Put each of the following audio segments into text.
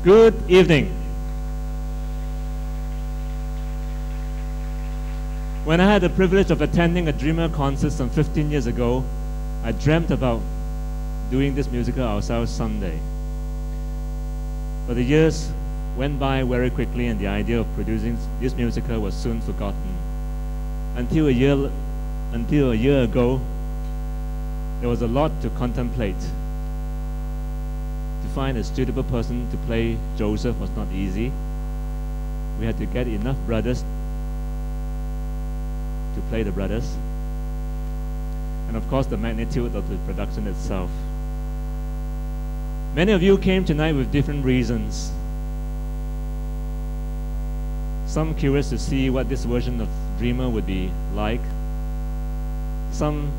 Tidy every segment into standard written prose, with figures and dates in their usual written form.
Good evening. When I had the privilege of attending a Dreamer concert some 15 years ago, I dreamt about doing this musical ourselves someday. But the years went by very quickly and the idea of producing this musical was soon forgotten. Until a year ago, there was a lot to contemplate. To find a suitable person to play Joseph was not easy. We had to get enough brothers to play the brothers. And of course, the magnitude of the production itself. Many of you came tonight with different reasons. Some curious to see what this version of Dreamer would be like. Some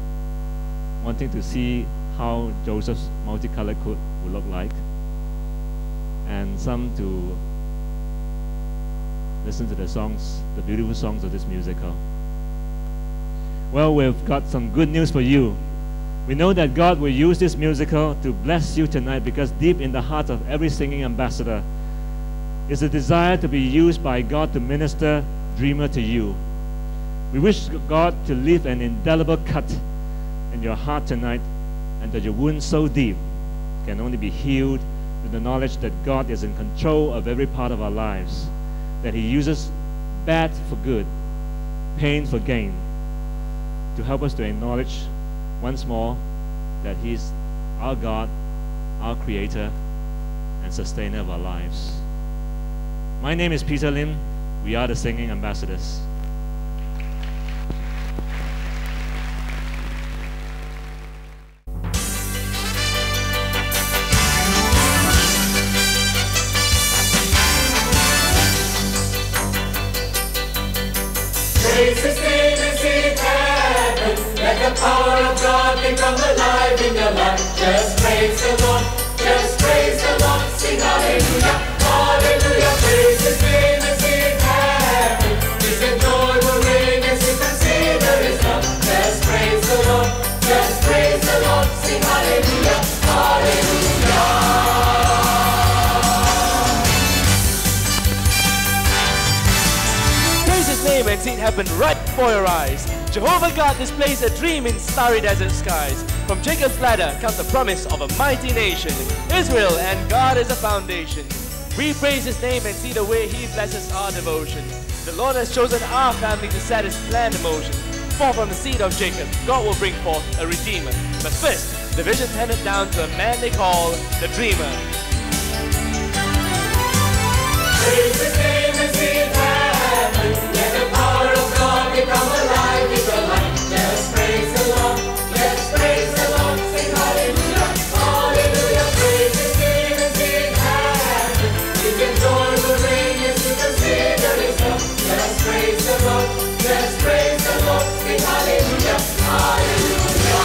wanting to see how Joseph's multicolored coat would look like. And some to listen to the songs, the beautiful songs of this musical. Well, we've got some good news for you. We know that God will use this musical to bless you tonight because deep in the heart of every singing ambassador is a desire to be used by God to minister Dreamer to you. We wish God to leave an indelible cut in your heart tonight, and that your wound so deep can only be healed with the knowledge that God is in control of every part of our lives, that He uses bad for good, pain for gain, to help us to acknowledge once more that He's our God, our Creator, and Sustainer of our lives. My name is Peter Lim. We are the Singing Ambassadors. Praise His name as in heaven. Let the power of God become alive in your life. Just praise the Lord. Just praise the Lord. Sing hallelujah. Hallelujah. Praise His name as in heaven. Peace and joy will reign as you consider His love. Just praise the Lord. Just praise the Lord. Sing hallelujah. Hallelujah. Name and see it happen right before your eyes. Jehovah God displays a dream in starry desert skies. From Jacob's ladder comes the promise of a mighty nation, Israel, and God is a foundation. We praise His name and see the way He blesses our devotion. The Lord has chosen our family to set His plan in motion. For from the seed of Jacob, God will bring forth a redeemer. But first, the vision handed down to a man they call the Dreamer. Praise His name and see it happen. Come alive in your life. Just praise the Lord. Just praise the Lord. Sing hallelujah. Hallelujah. Praise His name and sing heaven. Peace and joy will reign as you consider His love. Just praise the Lord. Just praise the Lord. Sing hallelujah. Hallelujah.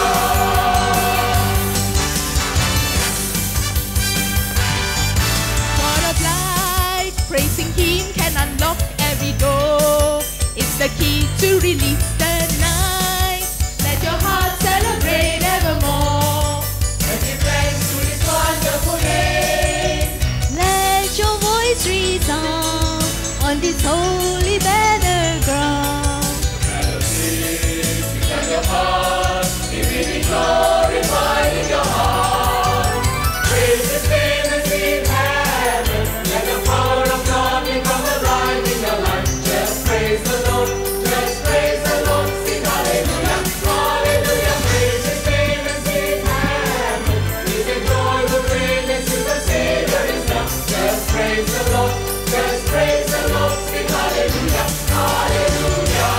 God of light, praising Him can unlock every door. It's the key to release the night. Let your heart celebrate evermore. And give thanks to His wonderful name. Let your voice resound on this holy battleground. Melodies become your heart. Be really glorified in your heart. Praise His name as in heaven. Let the power of God become alive in your life. Just praise the Lord. Just praise the Lord. Sing hallelujah. Hallelujah. Praise His name as in heaven. Peace and joy will reign as you consider His love. Just praise the Lord. Just praise the Lord. Sing hallelujah. Hallelujah.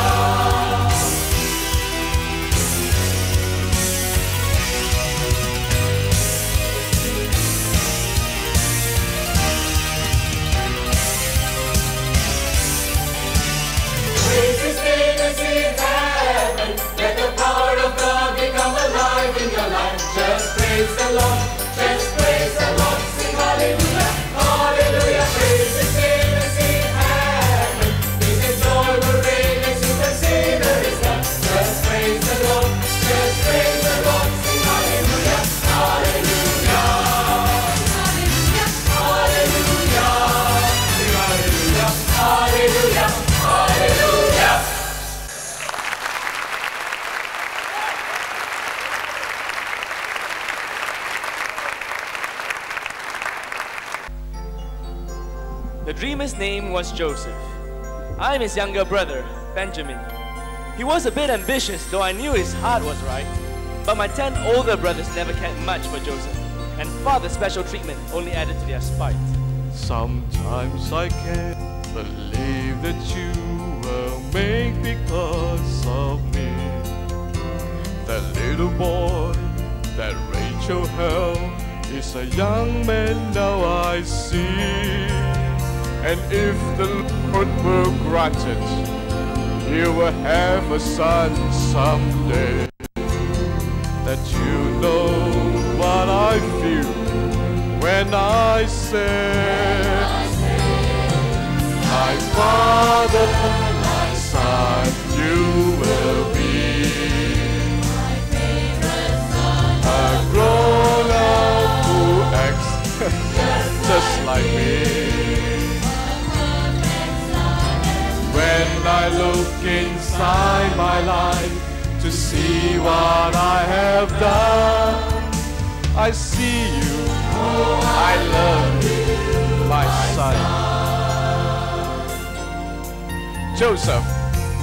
Praise His name as in heaven. Let the power of God become alive in your life. Just praise the Lord. Just praise the Lord. Sing hallelujah. Hallelujah. Praise His name as in heaven. Peace and joy will reign as you consider His love. Just praise the Lord. Just praise the Lord. Sing hallelujah. Hallelujah. Hallelujah. Hallelujah. The dreamer's name was Joseph. I'm his younger brother, Benjamin. He was a bit ambitious, though I knew his heart was right. But my 10 older brothers never cared much for Joseph, and father's special treatment only added to their spite. Sometimes I can't believe that you were made because of me. That little boy that Rachel held is a young man now I see. And if the Lord will grant it, you will have a son someday. That you know what I feel when I say, my father, my son, you will be a grown-up who acts just like me. When I look inside my life to see what I have done, I see you, I love you, my son. Joseph,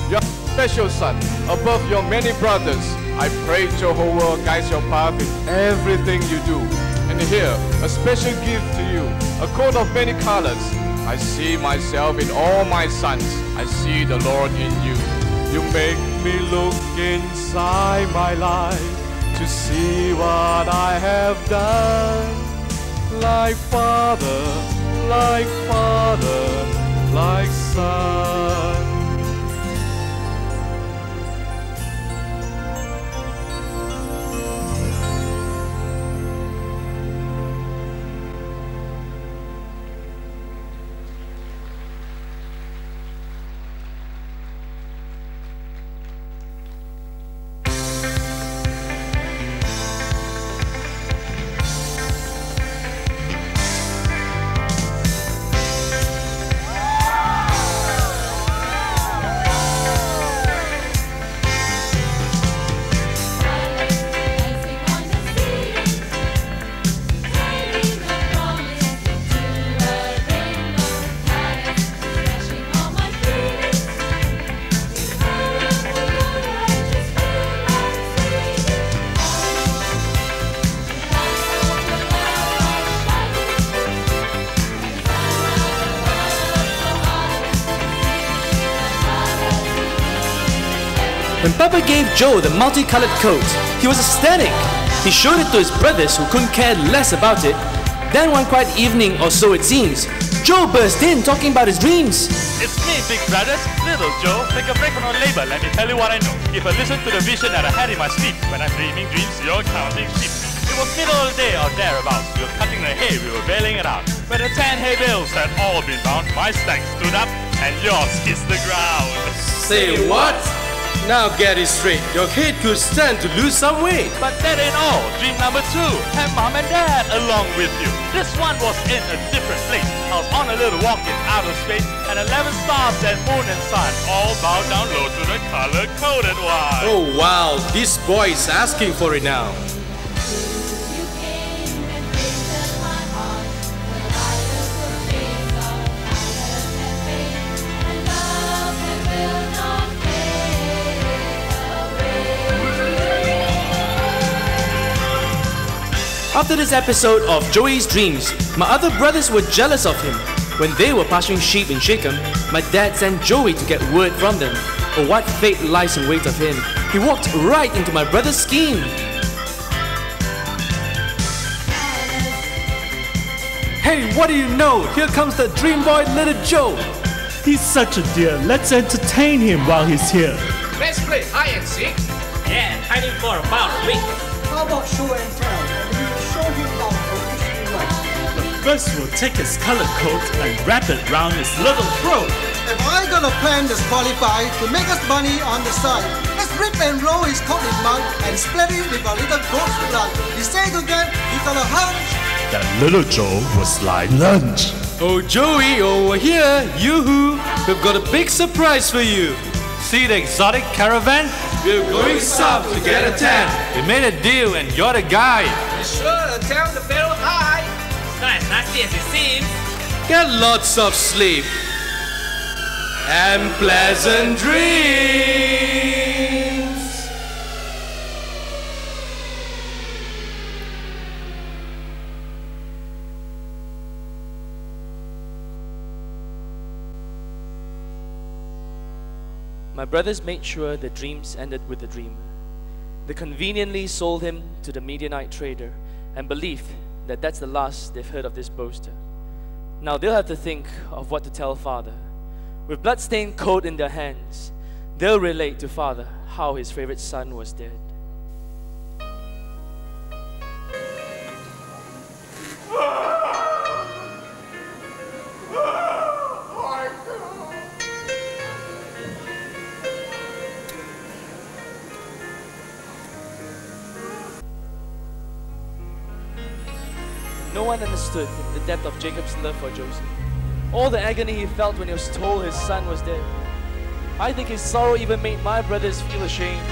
your special son, above your many brothers, I pray Jehovah guides your path in everything you do. And here, a special gift to you, a coat of many colors. I see myself in all my sons. I see the Lord in you. You make me look inside my life to see what I have done. Like father, like son. When Papa gave Joe the multicolored coat, he was ecstatic. He showed it to his brothers who couldn't care less about it. Then one quiet evening, or so it seems, Joe burst in talking about his dreams. It's me, big brothers, little Joe. Take a break from our labor, let me tell you what I know. If I listen to the vision that I had in my sleep, when I'm dreaming dreams, you're counting sheep. It was middle of the day or thereabouts. We were cutting the hay, we were baling it out. When the 10 hay bales had all been bound, my stack stood up and yours kissed the ground. Say what? Now get it straight. Your kid could stand to lose some weight. But that ain't all. Dream number 2, have mom and dad along with you. This one was in a different place. I was on a little walk in outer space, and 11 stars and moon and sun all bowed down low to the color-coded one. Oh wow, this boy is asking for it now. After this episode of Joey's Dreams, my other brothers were jealous of him. When they were pasturing sheep in Shechem, my dad sent Joey to get word from them. Oh, what fate lies in wait of him. He walked right into my brother's scheme. Hey, what do you know? Here comes the dream boy, little Joe. He's such a dear. Let's entertain him while he's here. Let's play hide and seek. Yeah, hiding for about a week. How about show and tell? We will show him our traditional rights. First, we'll take his colored coat and wrap it round his little throat. If I got a plan that's qualified to make us money on the side, let's rip and roll his coat in mud and split it with a little goat's blood. We say to them, we got a hunch. That little Joe was like lunch. Oh, Joey, over here, yoo-hoo. We've got a big surprise for you. See the exotic caravan? We're going south to get a tan. We made a deal and you're the guy. Be sure to tell the fellow hi. It's not as nasty as it seems. Get lots of sleep and pleasant dreams. My brothers made sure the dreams ended with the dream. They conveniently sold him to the Midianite trader and believed that that's the last they've heard of this boaster. Now they'll have to think of what to tell father. With blood-stained coat in their hands, they'll relate to father how his favorite son was dead. No one understood the depth of Jacob's love for Joseph. All the agony he felt when he was told his son was dead. I think his sorrow even made my brothers feel ashamed.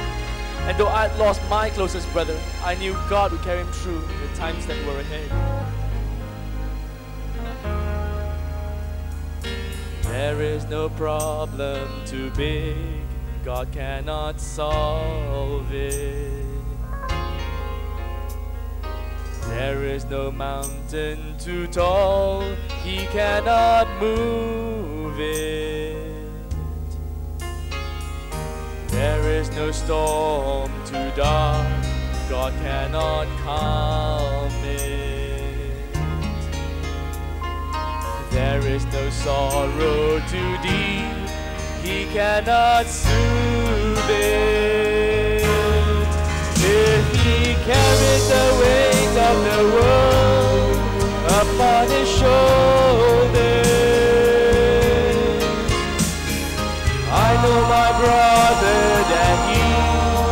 And though I'd lost my closest brother, I knew God would carry him through the times that were ahead. There is no problem too big, God cannot solve it. There is no mountain too tall, He cannot move it. There is no storm too dark, God cannot calm it. There is no sorrow too deep, He cannot soothe it. If He carries the weight of the world upon His shoulders, I know my brother that He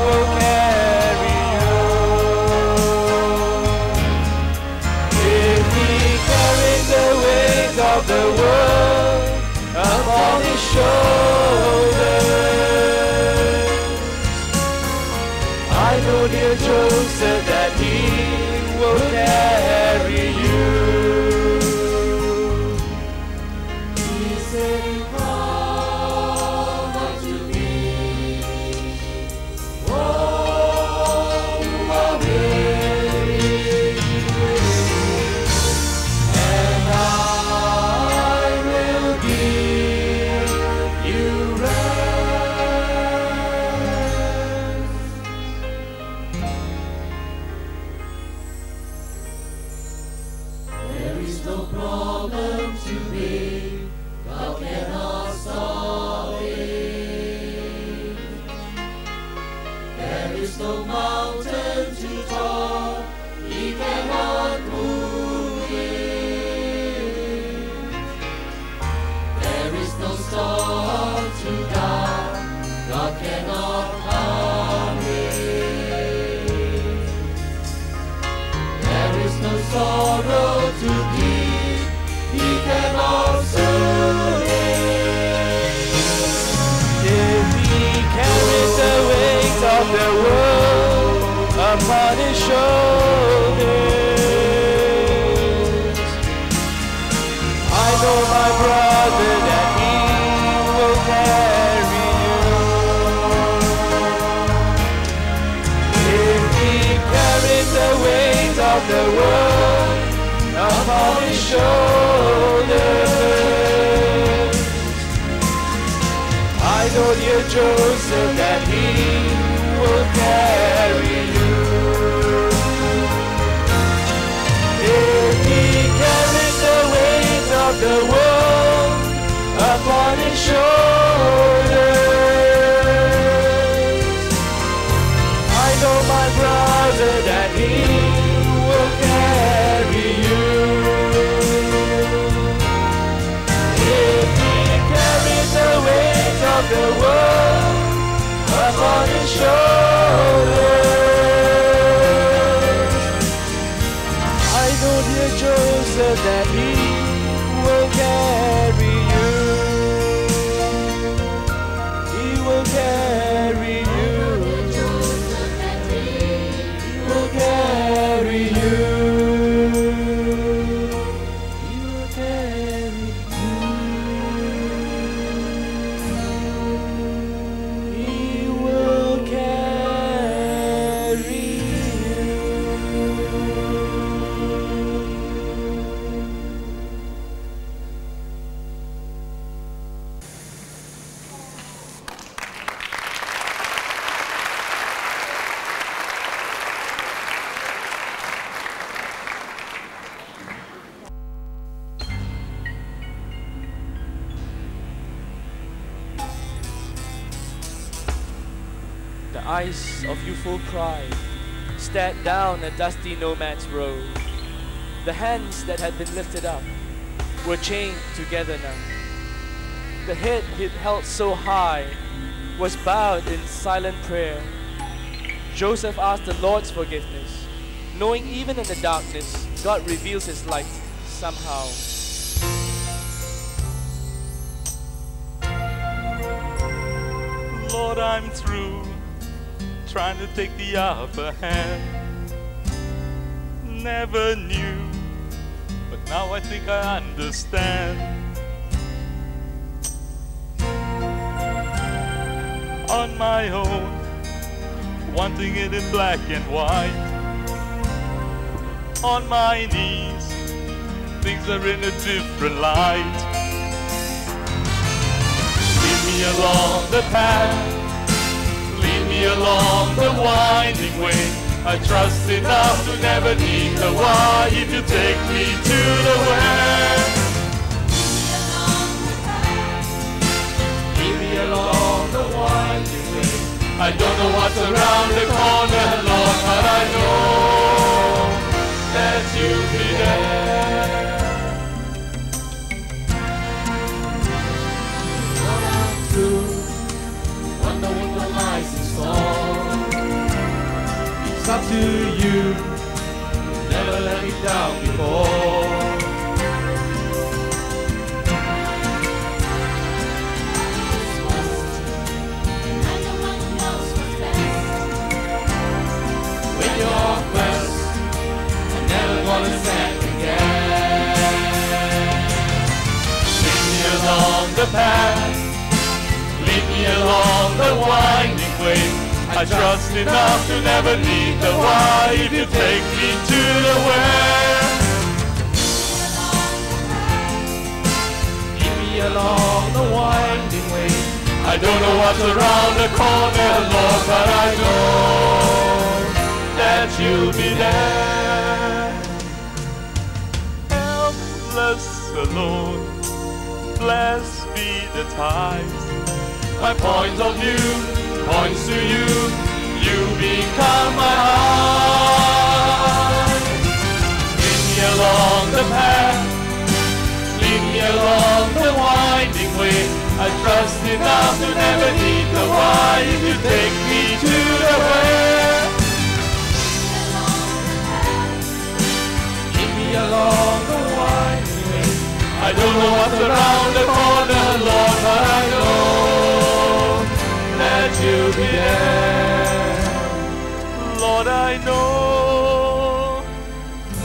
will carry you. If He carries the weight of the world upon His shoulders, I know dear Joseph that He will carry you. He said, "Come unto me, all who are weary, and I will give you rest." There is no problem too big, God cannot solve it. There is no mountain too tall, He cannot move it. There is no storm too dark, God cannot calm it. There is no sorrow too deep, He cannot soothe it. If He carries the weight of the world upon His shoulders, I know my brother that He will carry you. If He carries the weight of the world upon His shoulders, I know dear Joseph that He will carry you. If He carries the weight of the world upon His shoulders, I know my brother that He will carry you. If He carries the weight of the world upon His shoulders, I know dear Joseph that He will carry you. He will carry you. He will carry you. He will carry you. eyes of youthful pride stared down a dusty nomad's road. The hands that had been lifted up were chained together now. The head he'd held so high was bowed in silent prayer. Joseph asked the Lord's forgiveness, knowing even in the darkness, God reveals His light somehow. Lord, I'm through trying to take the upper hand. Never knew, but now I think I understand. On my own, wanting it in black and white. On my knees, things are in a different light. Lead me along the path, lead me along the winding way. I trust enough to never need the why if you take me to the where. Lead me along the winding way. I don't know what's around the corner, Lord, but I know that you'll be there. What I'm through, wonder what the lies in store. It's up to you, never let me down before. Along the path, lead me along the winding way. I trust enough to never need the why if you take me to the where. Lead me along the winding way. I don't know what's around the corner, Lord, but I know that you'll be there. Helpless alone, blessed be the times. My point of view points to you. You become my eyes. Lead me along the path, lead me along the winding way. I trust enough to never need the why if you take me to the where. Lead me along the winding way. I don't know what's around the corner, Lord, but I know that you'll be there. Lord, I know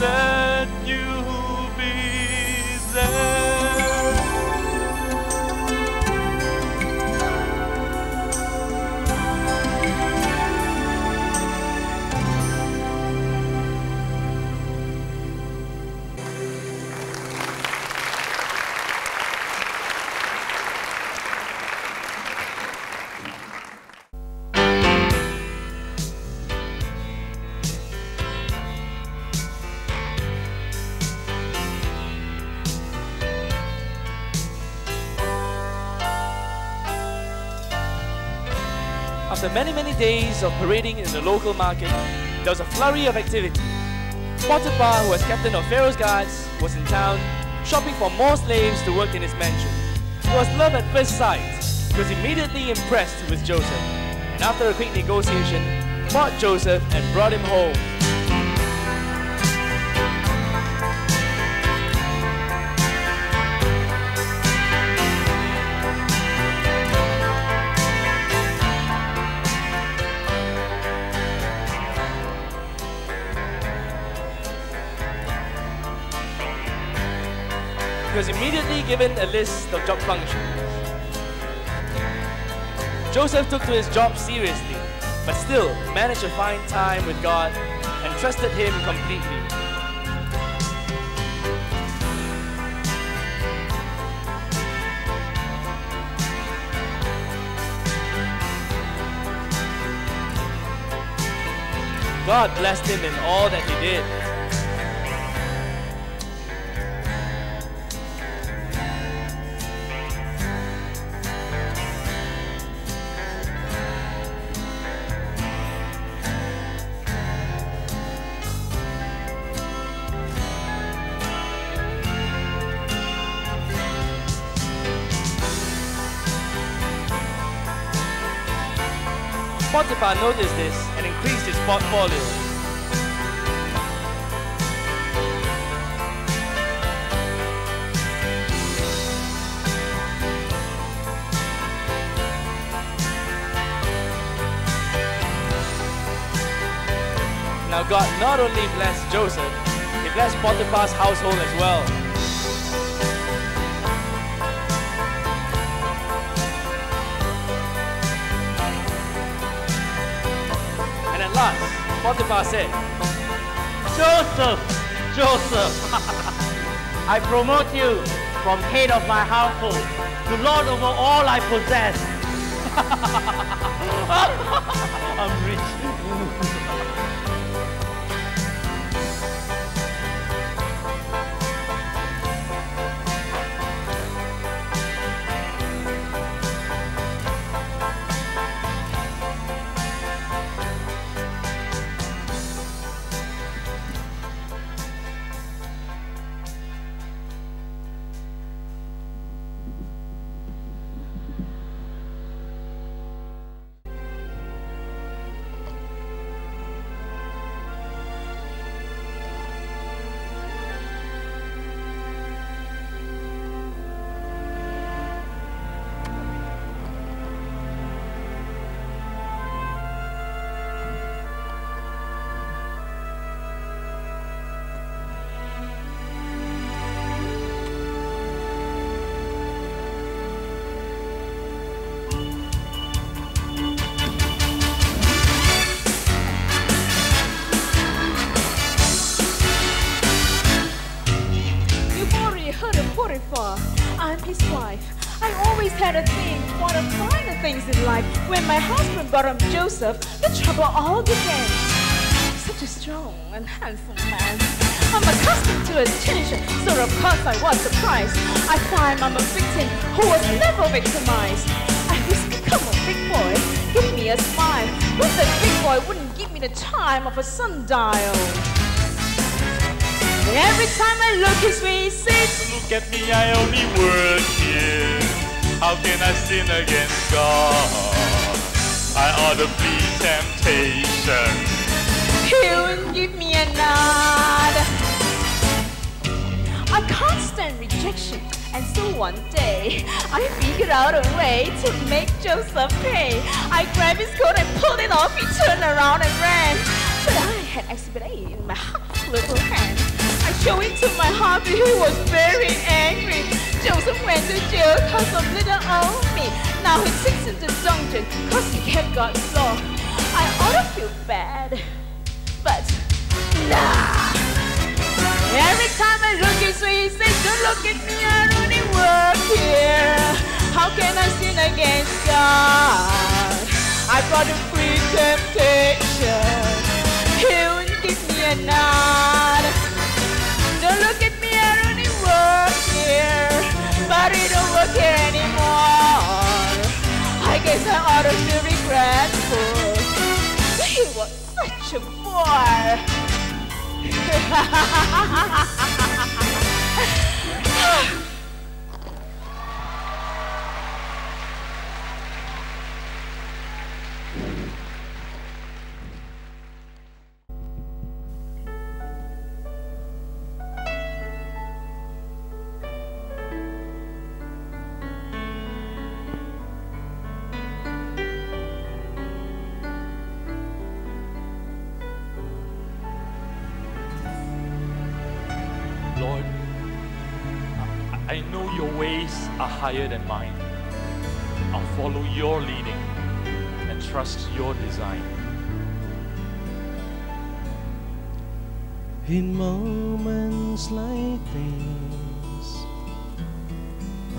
that you'll be there. After many days of parading in the local market, there was a flurry of activity. Potiphar, who was captain of Pharaoh's guards, was in town, shopping for more slaves to work in his mansion. He was love at first sight. He was immediately impressed with Joseph, and after a quick negotiation, bought Joseph and brought him home. He was immediately given a list of job functions. Joseph took to his job seriously, but still managed to find time with God and trusted Him completely. God blessed him in all that he did. Potiphar noticed this and increased his portfolio. Now God not only blessed Joseph, He blessed Potiphar's household as well. And at last, Potiphar said, Joseph, I promote you from head of my household to lord over all I possess. I'm rich. I'm his wife. I always had a thing for the finer things in life. When my husband brought up Joseph, the trouble all began. Such a strong and handsome man. I'm accustomed to attention, so of course I was surprised. I find I'm a victim who was never victimized. I whispered, come on, big boy, give me a smile. But the big boy wouldn't give me the chime of a sundial. Every time I look his way, he says, look at me, I only work here. How can I sin against God? I ought to flee temptation. He wouldn't give me a nod. I can't stand rejection, and so one day I figured out a way to make Joseph pay. I grabbed his coat and pulled it off. He turned around and ran, but I had Exhibit A in my hot little hand. I showed it to my hubby, he was very angry. Joseph went to jail because of little old me. Now he sits in the dungeon because he kept God's law. I ought to feel bad, but nah. Every time I look his way, he says, don't look at me, I only work here. How can I sin against God? I brought him free temptation. He wouldn't give me a nod. Don't look at me, I only work here, but it don't work here anymore. I guess I ought to feel regretful. He was such a boy. Lord, I know your ways are higher than mine. I'll follow your leading and trust your design. In moments like these,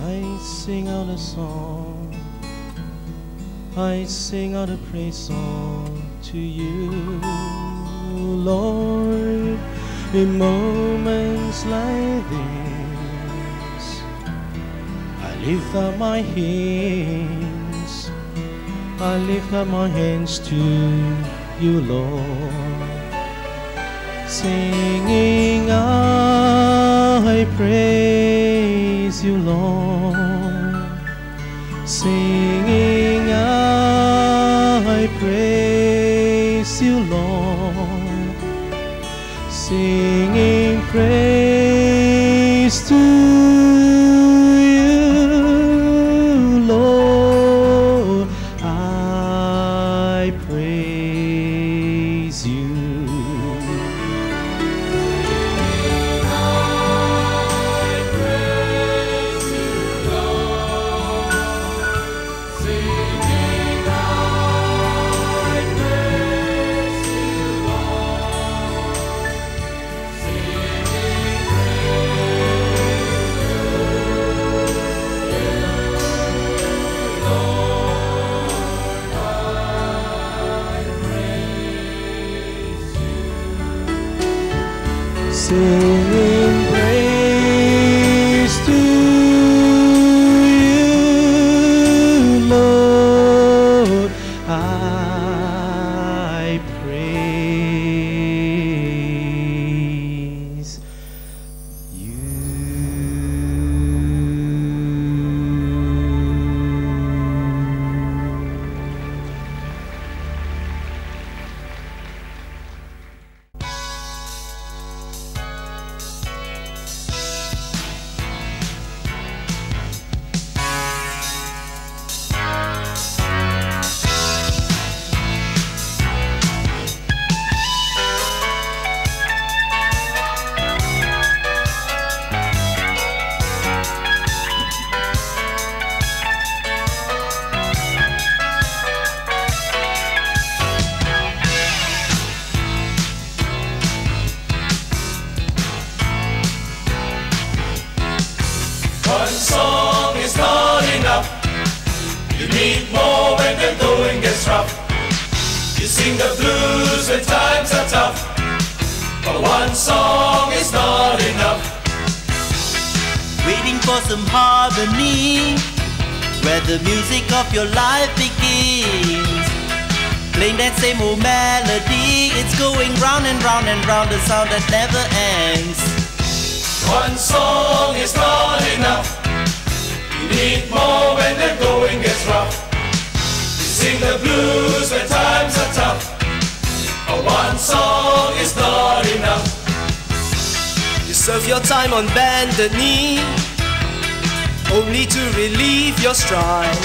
I sing out a song. I sing out a praise song to you, Lord. In moments like this, I lift up my hands. I lift up my hands to you, Lord. Singing, I praise you, Lord. Singing, I praise praise you, Lord, singing praise to you, Lord. I praise you. Singing praise to you, Lord, I praise you. One song is not enough. You need more when the going gets rough. You sing the blues when times are tough. But one song is not enough. Waiting for some harmony, where the music of your life begins. Playing that same old melody, it's going round and round and round, the sound that never ends. One song is not enough. You need more when the going gets rough. You sing the blues when times are tough. But one song is not enough. You serve your time on bended knee, only to relieve your strife.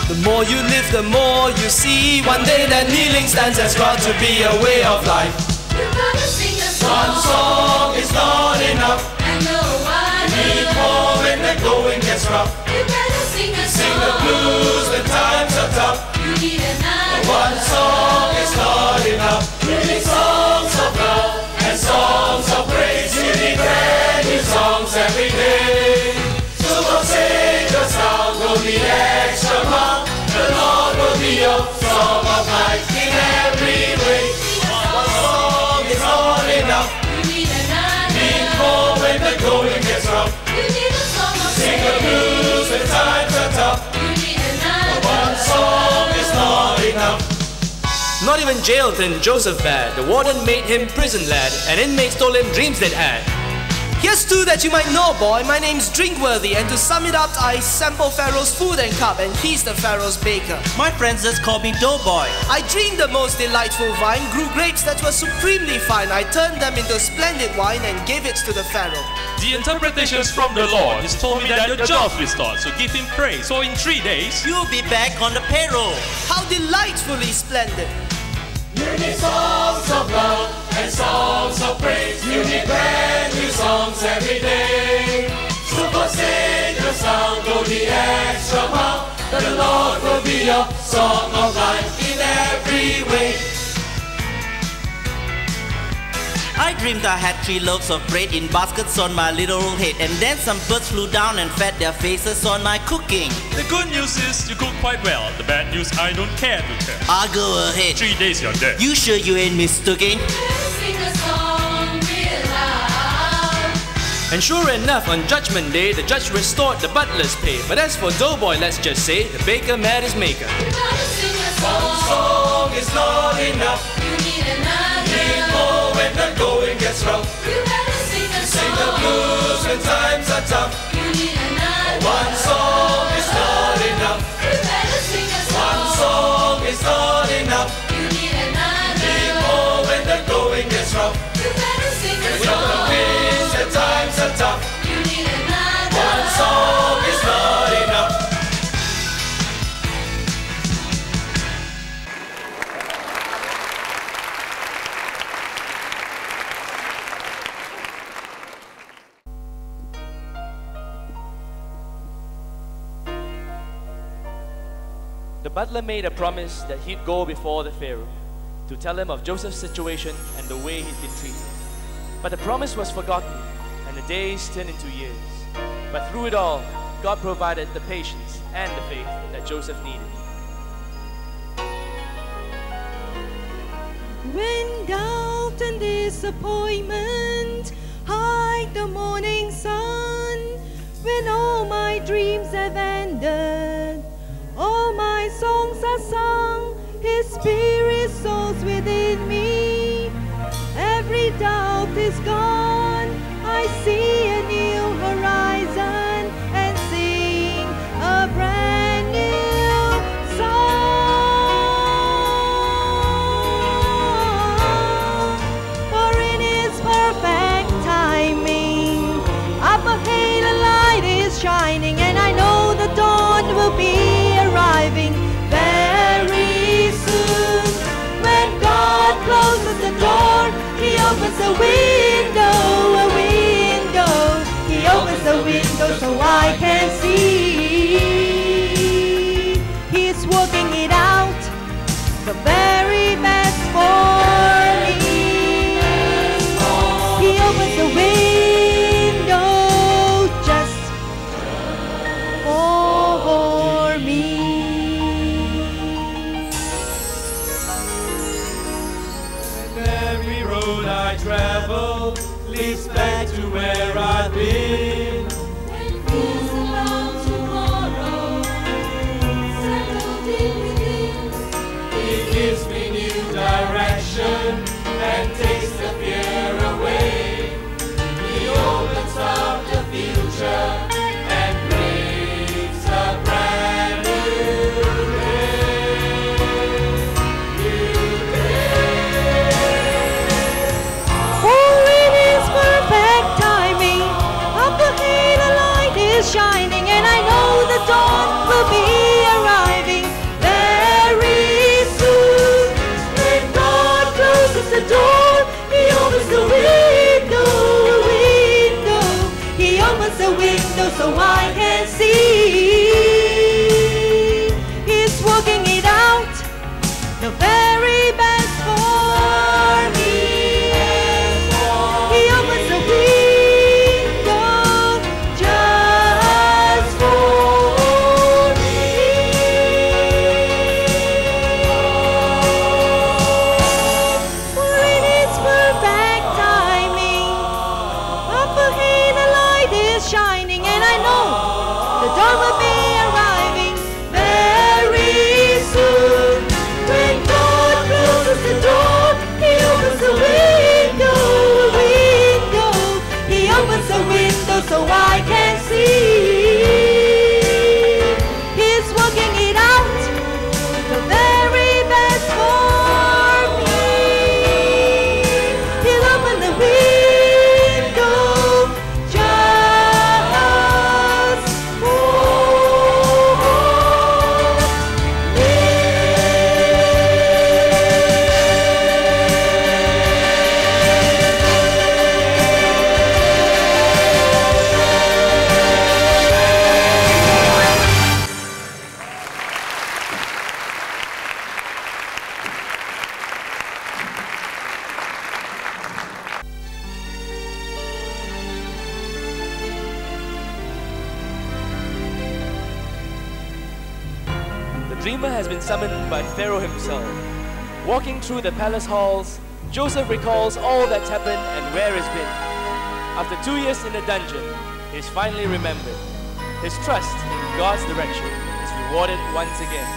The more you live, the more you see. One day that kneeling stance has got to be a way of life. You gotta sing a song. One song is not enough. And no one You need more when the going gets rough. You better sing a Sing the blues when times are tough. You need another. One song is not enough. You need songs of love and songs of praise. You need brand new songs every day. So don't sing the sound, go the extra mile. The Lord will be your song of life in every way. One song is not enough. You need another. Need more when the going gets rough. You need a song of Sing the blues when times are tough. You need another. One song is not enough. Not even jail turned Joseph bad. The warden made him prison lad, and inmates told him dreams they'd had. Here's two that you might know, boy. My name's Drinkworthy, and to sum it up, I sample Pharaoh's food and cup, and he's the Pharaoh's baker. My friends just call me Doughboy. I dreamed the most delightful vine, grew grapes that were supremely fine. I turned them into splendid wine and gave it to the Pharaoh. The interpretations from the Lord has told me that your job's restored, so give him praise. So in 3 days, You'll be back on the payroll. How delightfully splendid! You need songs of love and songs of praise. You need brand new songs every day. So forsake the sound, go the extra mile. That the Lord will be your song of life in every way. I dreamed I had 3 loaves of bread in baskets on my little head, and then some birds flew down and fed their faces on my cooking. the good news is you cook quite well. The bad news, I don't care to tell. I'll go ahead. 3 days you're dead. You sure you ain't mistaken? Sing a song real loud. And sure enough, on Judgment Day, the judge restored the butler's pay. But as for Doughboy, let's just say, the baker met his maker. You gotta sing a One song is not enough. You need another. Need more when the going gets rough. You better sing a Sing the blues when times are tough. You need another. One song is not enough. You better sing a One song is not enough. You need another. The butler made a promise that he'd go before the Pharaoh to tell him of Joseph's situation and the way he'd been treated. But the promise was forgotten, and the days turned into years. But through it all, God provided the patience and the faith that Joseph needed. When doubt and disappointment hide the morning sun, when all my dreams have ended, all my songs are sung, His Spirit soars within me. Every doubt is gone, I see a new horizon and sing a brand new song. For in His perfect timing, up ahead a light is shining, and I know the dawn will be arriving very soon. When God closes the door, He opens a window, a window. He opens a window so I can see. He's working it out, the very best for me. He opens a window just for me. Every road I travel leads back to where I've been. When fears about tomorrow settle deep within, He gives me new direction and takes the fear away. He opens up the future and brings a brand new day. Shining, and I know the dawn will be arriving very soon. When God closes the door, He opens the window, window. He opens the window so I can see. He's working it out, the very best for me. He opens the window. Shining, and I know the dawn will be arriving very soon. When God closes the door, He opens the window, window. He opens the window so I can see. He's working it out, the very best for me. He'll open the window. The dreamer has been summoned by Pharaoh himself. Walking through the palace halls, Joseph recalls all that's happened and where he's been. After 2 years in the dungeon, he's finally remembered. His trust in God's direction is rewarded once again.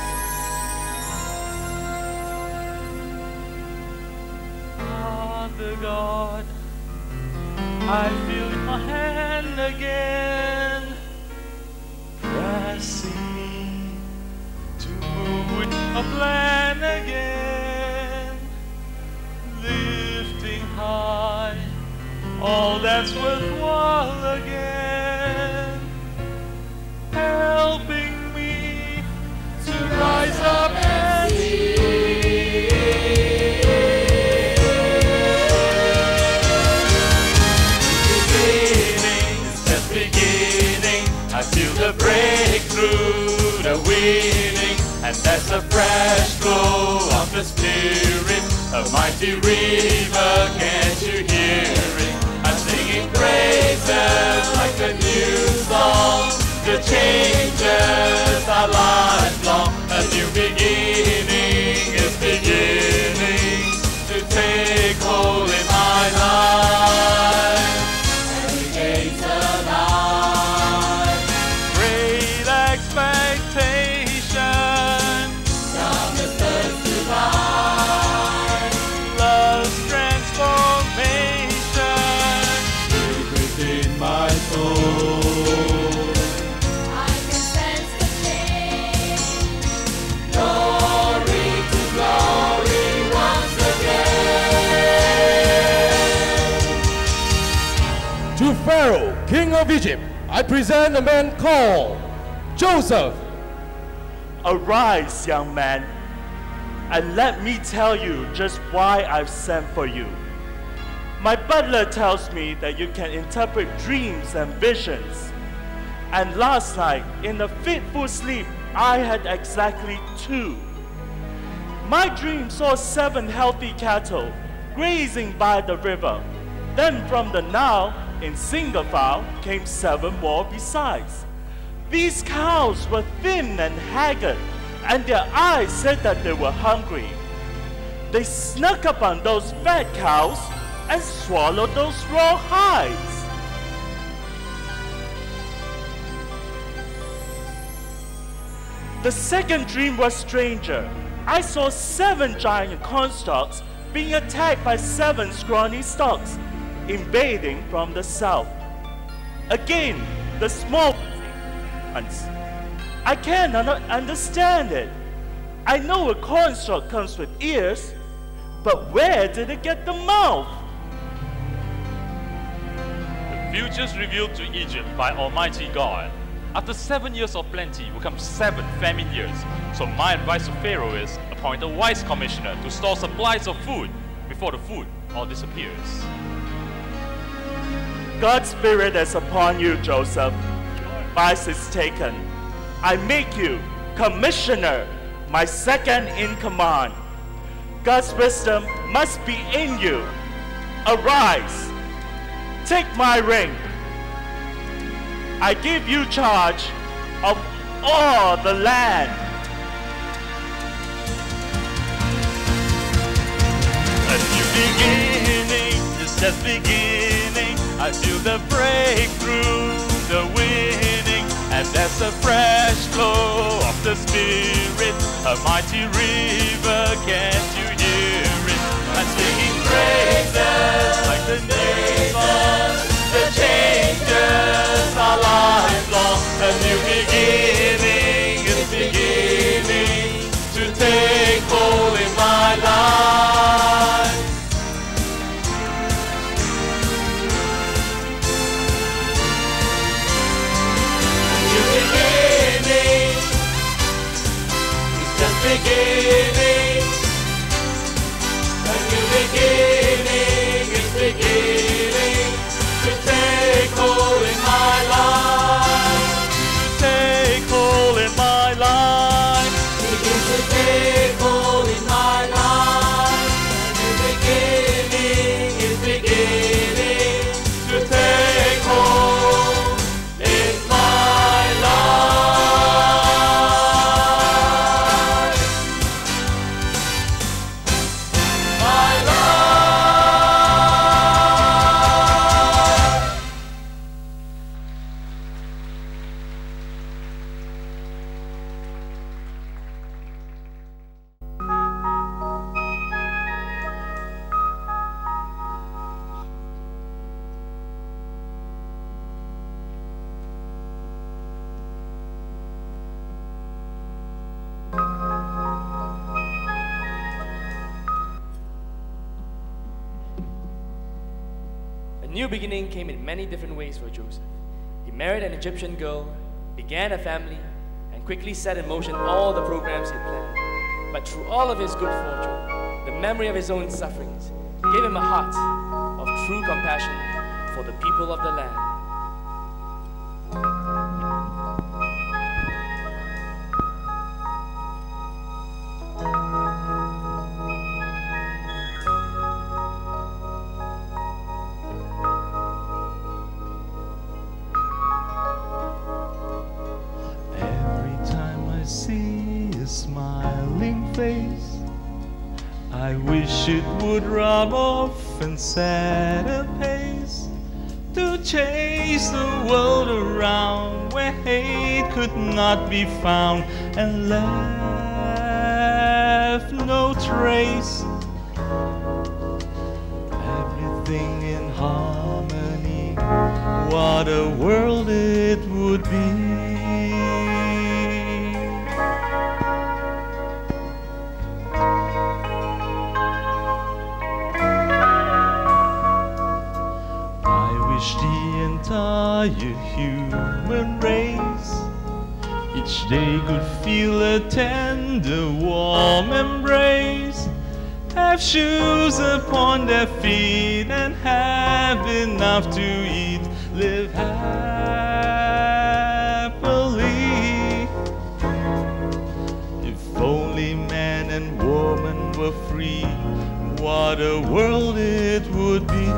Father God, I feel your hand again, pressing to move with a plan again, lifting high all that's worthwhile again, helping me to rise up and see. I feel the breakthrough, the winning, And there's a fresh flow of the Spirit, a mighty river, can't you hear it? I'm singing praises like a new song. The changes are lifelong. A new beginning is beginning to take hold in my life. Every day's alive. Great expectation. From the first to life. Love's transformation. Deep within my soul. To Pharaoh, king of Egypt, I present a man called Joseph. Arise, young man, and let me tell you just why I've sent for you. My butler tells me that you can interpret dreams and visions. And last night, in a fitful sleep, I had exactly 2. My dream saw 7 healthy cattle grazing by the river. Then from the Nile, in single file, came 7 more besides. These cows were thin and haggard, and their eyes said that they were hungry. They snuck up on those fat cows and swallowed those raw hides. The second dream was stranger. I saw 7 giant cornstalks being attacked by 7 scrawny stalks, invading from the south. Again, the small ones. I cannot understand it. I know a cornstalk comes with ears, but where did it get the mouth? The futures revealed to Egypt by Almighty God. After 7 years of plenty will come 7 famine years. So my advice to Pharaoh is appoint a wise commissioner to store supplies of food before the food all disappears. God's Spirit is upon you, Joseph. Your advice is taken. I make you commissioner, my second in command. God's wisdom must be in you. Arise, take my ring. I give you charge of all the land. A new beginning is just beginning. I feel the breakthrough, the winning, and there's a fresh flow of the Spirit, a mighty river, can't you hear it? I'm singing praises like the new song. The changes are lifelong. A new beginning is beginning to take hold in my life. Beginning, a new beginning is beginning to take hold in my life, to take hold in my life, begin to take hold in my life. A new beginning is beginning to take hold in my life. A new beginning came in many different ways for Joseph. He married an Egyptian girl, began a family, and quickly set in motion all the programs he planned. But through all of his good fortune, the memory of his own sufferings gave him a heart of true compassion for the people of the land. face. I wish it would rub off and set a pace to chase the world around where hate could not be found and left no trace. Everything in harmony, what a world it would be. The entire human race each day could feel a tender, warm embrace, have shoes upon their feet and have enough to eat, live happily. If only man and woman were free, what a world it would be.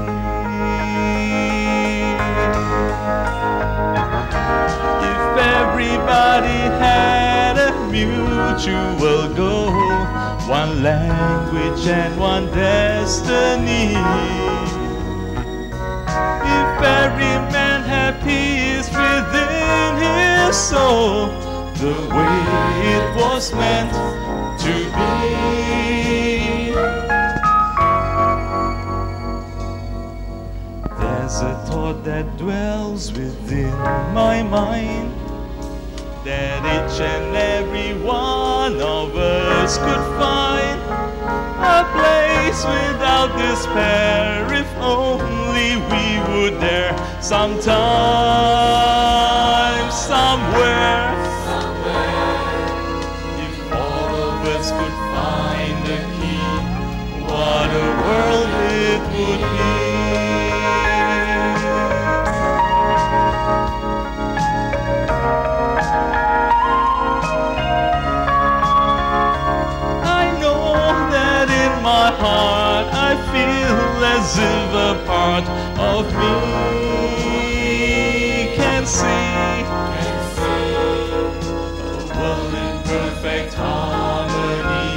If everybody had a mutual goal, one language and one destiny. If every man had peace within his soul, the way it was meant to be. There's a thought that dwells within my mind, that each and every one of us could find a place without despair if only we would dare. Sometime, somewhere, if all of us could find a key, what a world it would be. My heart, I feel as if a part of me can see a world in perfect harmony.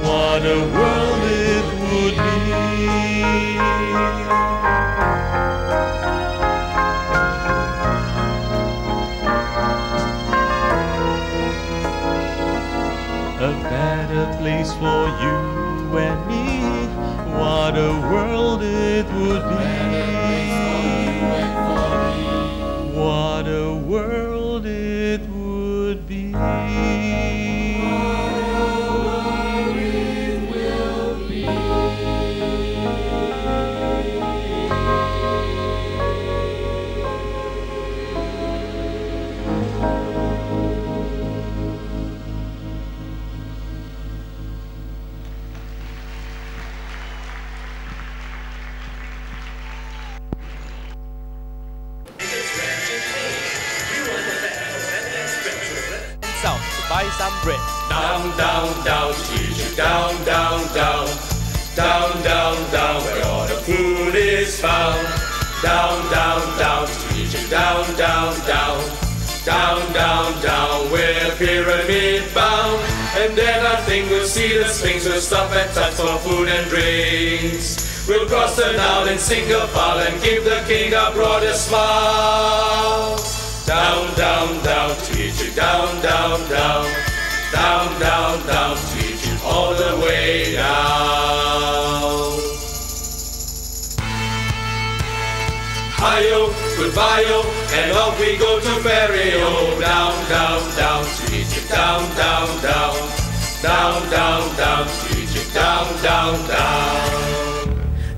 What a world it would be. A better place for you and me, what a world it would be. What a world it would be. South to buy some bread. Down, down, down, teacher, down, down, down. Down, down, down, where all the food is found. Down, down, down, teacher, down, down, down. Down, down, down, we're pyramid bound. And then I think we'll see the Sphinx. We'll stop and touch for food and drinks. We'll cross the Nile in single file and give the king a broader smile. Down, down, down, teacher, down, down, down. Down, down, down, teacher, all the way down. Hi-yo, goodbye-yo, and off we go to Ferry-o. Down, down, down, teacher, down, down, down. Down, down, down, teacher, down, down, down.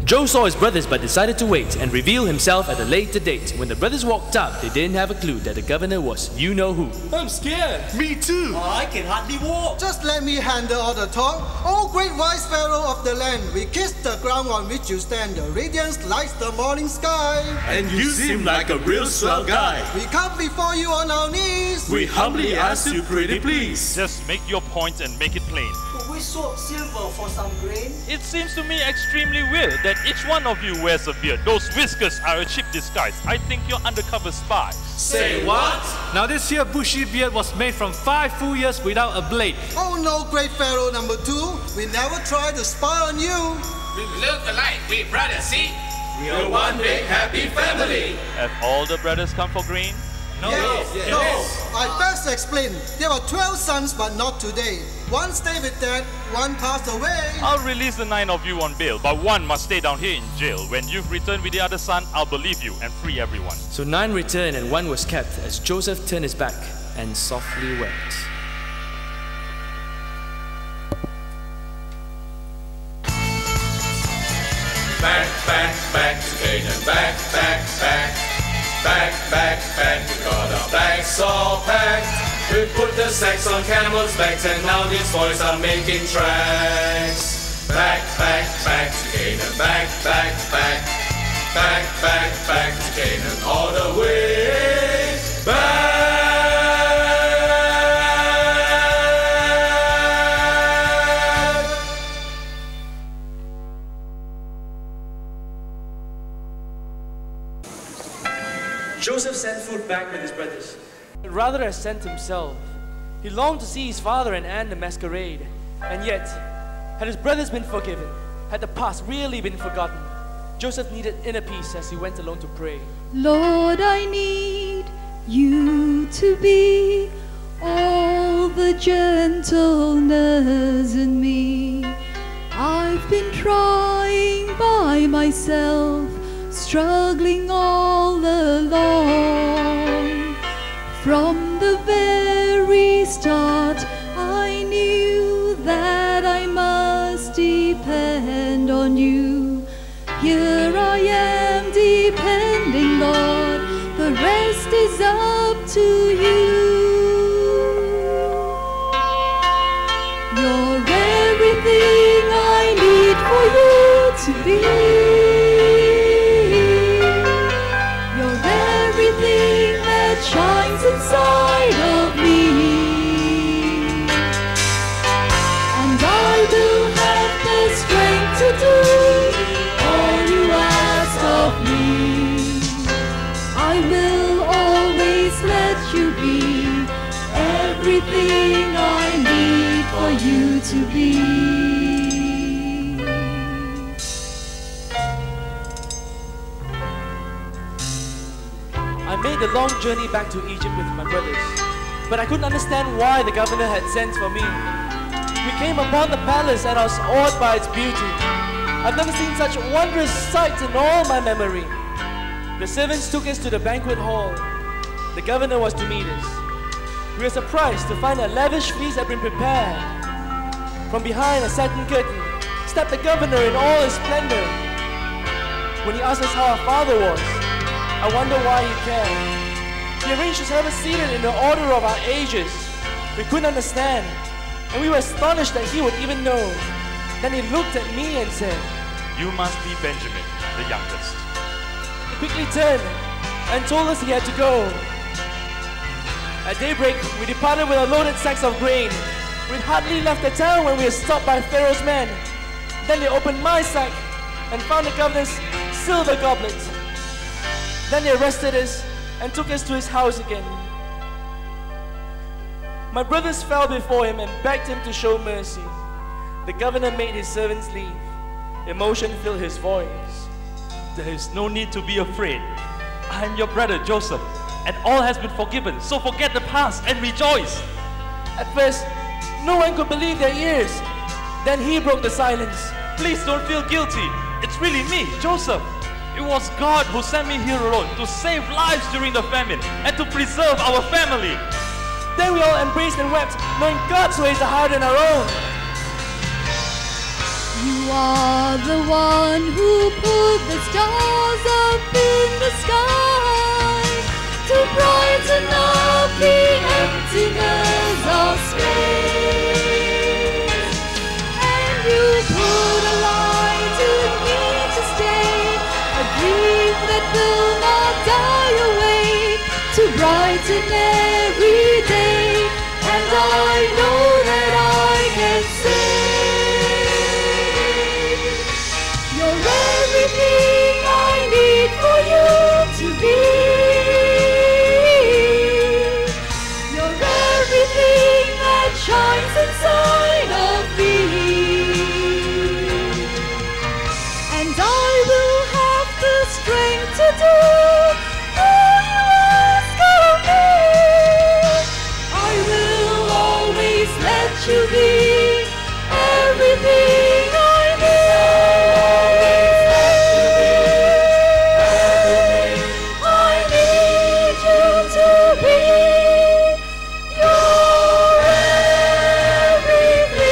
Joe saw his brothers but decided to wait and reveal himself at a later date. When the brothers walked up, they didn't have a clue that the governor was you-know-who. I'm scared. Me too. I can hardly walk. Just let me handle all the talk. O great wise pharaoh of the land, we kiss the ground on which you stand. Your radiance lights the morning sky. And you seem like a real swell guy. We come before you on our knees. We humbly ask you pretty please. Just make your point and make it plain. Could we swap silver for some grain? It seems to me extremely weird that each one of you wears a beard. Those whiskers are a cheap disguise. I think you're undercover spies. Say what? Now this here bushy beard was made from 5 full years without a blade. Oh no, great Pharaoh number 2. We never tried to spy on you. We look alike, we brothers, see? We're one big happy family. Have all the brothers come for green? No. Yes. No, I best explain. There were 12 sons, but not today. One stayed with dad, one passed away. I'll release the 9 of you on bail, but one must stay down here in jail. When you've returned with the other son, I'll believe you and free everyone. So 9 returned and 1 was kept as Joseph turned his back and softly wept. Back to Canaan, back we got our bags all packed. We put the sacks on camels' backs, and now these boys are making tracks. Back to Canaan, back to Canaan, all the way back. Joseph sent food back with his brothers. But rather than sent himself, he longed to see his father and Anne the masquerade. And yet, had his brothers been forgiven, had the past really been forgotten, Joseph needed inner peace as he went alone to pray. Lord, I need you to be all the gentleness in me. I've been trying by myself, struggling all along. From the very start, I knew that I must depend on you. Here I am depending, Lord, the rest is up to you. You're everything I need for you to be. You're everything that shines inside of me. And I will have the strength to do all you ask of me. I will always let you be everything I need for you to be. I made the long journey back to Egypt with my brothers, but I couldn't understand why the governor had sent for me. We came upon the palace and I was awed by its beauty. I've never seen such wondrous sights in all my memory. The servants took us to the banquet hall. The governor was to meet us. We were surprised to find a lavish feast had been prepared. From behind a satin curtain stepped the governor in all his splendor. When he asked us how our father was, I wonder why he cared. He arranged us to have us seated in the order of our ages. We couldn't understand, and we were astonished that he would even know. Then he looked at me and said, "You must be Benjamin, the youngest." He quickly turned and told us he had to go. At daybreak, we departed with our loaded sacks of grain. We'd hardly left the town when we were stopped by Pharaoh's men. Then they opened my sack and found the governor's silver goblet. Then they arrested us and took us to his house again. My brothers fell before him and begged him to show mercy. The governor made his servants leave. Emotion filled his voice. There is no need to be afraid. I am your brother Joseph, and all has been forgiven, so forget the past and rejoice. At first, no one could believe their ears. Then he broke the silence. Please don't feel guilty. It's really me, Joseph. It was God who sent me here alone to save lives during the famine and to preserve our family. Then we all embraced and wept, knowing God's ways are higher than our own. You are the one who put the stars up in the sky to brighten up the emptiness of space. And you put a light in me to stay, a dream that will not die away, to brighten every shines inside of me. And I will have the strength to do all you ask of me. I will always let you be everything I need. I need you to be your everything.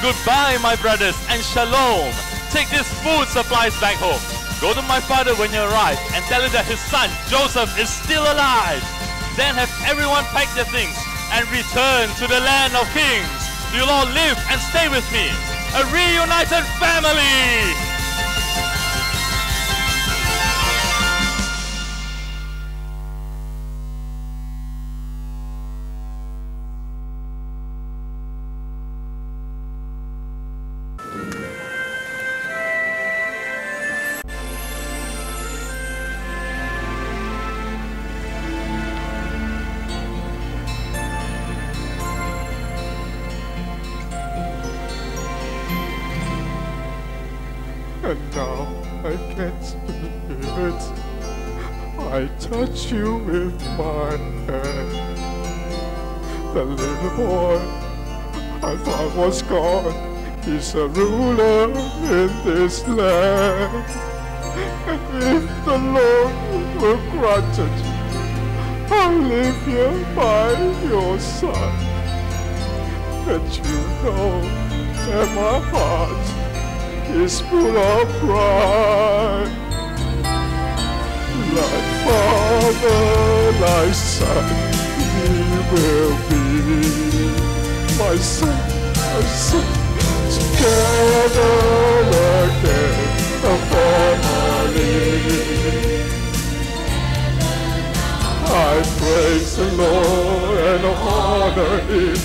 Goodbye, my brothers, and shalom. Take these food supplies back home. Go to my father when you arrive and tell him that his son, Joseph, is still alive. Then have everyone pack their things and return to the land of kings. You'll all live and stay with me. A reunited family! And now I can't believe it. I touch you with my hand. The little boy I thought was gone, he's a ruler in this land. And if the Lord will grant it, I'll live here by your side. And you know that my heart is full of pride. Like father, like son, he will be my son, my son. Together again, a family. I praise the Lord and honor him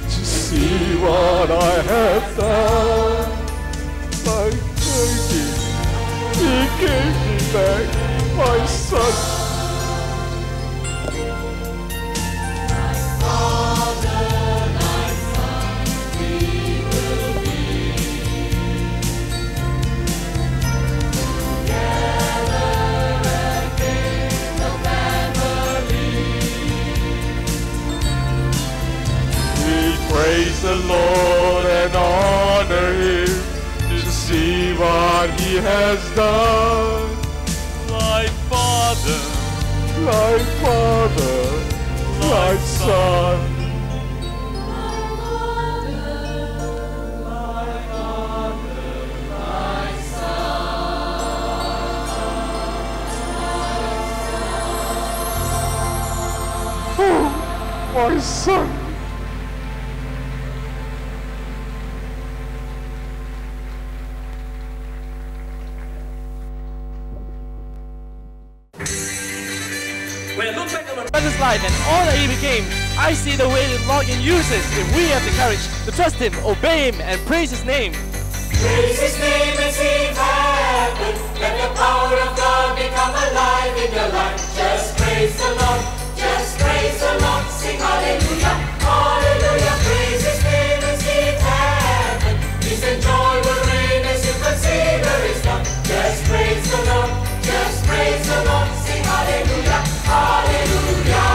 to see what I have done. Like baby, he gave me back my son. Like father, like son, we will be together again, the family. We praise the Lord and honor Him, to see what He has done. Like Father, like Son. My son. When I look back at my brother's life and all that he became, I see the way that the Lord can use us if we have the courage to trust Him, obey Him, and praise His name. Praise His name and see it happen. Let the power of God become alive in your life. Just praise the Lord. Just praise the Lord. Sing hallelujah. Hallelujah. Praise His name and see it happen. Peace and joy will reign as you consider His love. Just praise the Lord. Just praise the Lord. Sing hallelujah. Hallelujah.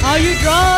Are you drunk?